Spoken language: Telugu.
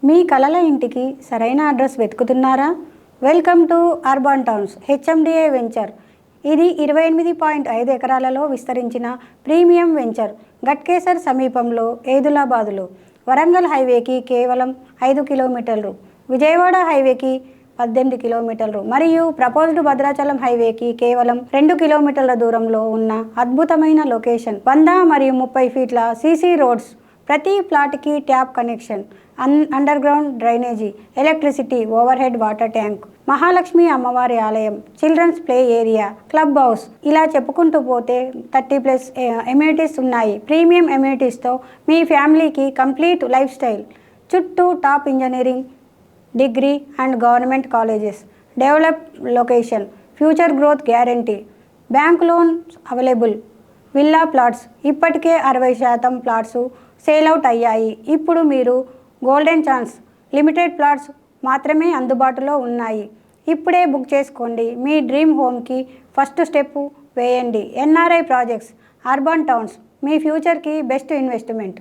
మీ కలల ఇంటికి సరైన అడ్రస్ వెతుకుతున్నారా? Welcome to Urban Towns HMDA venture. ఇది 28.5 ఎకరాలలో విస్తరించిన ప్రీమియం వెంచర్. గట్కేసర్ సమీపంలో ఏదులాబాదులో. వరంగల్ హైవేకి కేవలం 5 కిలోమీటర్లు, విజయవాడ హైవేకి 18 కిలోమీటర్లు మరియు ప్రపోజ్డ్ భద్రాచలం హైవేకి కేవలం 2 కిలోమీటర్ల దూరంలో ఉన్న అద్భుతమైన లొకేషన్. 100 మరియు 30 ఫీట్ల సీసీ రోడ్స్, ప్రతి ప్లాట్కి tap connection, underground drainage, electricity, overhead water tank, Mahalakshmi అమ్మవారి ఆలయం, children's play area, clubhouse, ఇలా చెప్పుకుంటూ పోతే 30+ ఎమ్యూనిటీస్ ఉన్నాయి. ప్రీమియం ఎమ్యూనిటీస్తో మీ ఫ్యామిలీకి కంప్లీట్ లైఫ్ స్టైల్. చుట్టూ top engineering, degree and government colleges, develop location, future growth guarantee, bank loans available. Villa plots ఇప్పటికే 60% ప్లాట్స్ సేల్ అవుట్ అయ్యాయి. ఇప్పుడు మీరు గోల్డెన్ ఛాన్స్. లిమిటెడ్ ప్లాట్స్ మాత్రమే అందుబాటులో ఉన్నాయి. ఇప్పుడే బుక్ చేసుకోండి. మీ డ్రీమ్ హోమ్కి ఫస్ట్ స్టెప్ వేయండి. ఎన్ఆర్ఐ ప్రాజెక్ట్స్, అర్బన్ టౌన్స్, మీ ఫ్యూచర్కి బెస్ట్ ఇన్వెస్ట్మెంట్.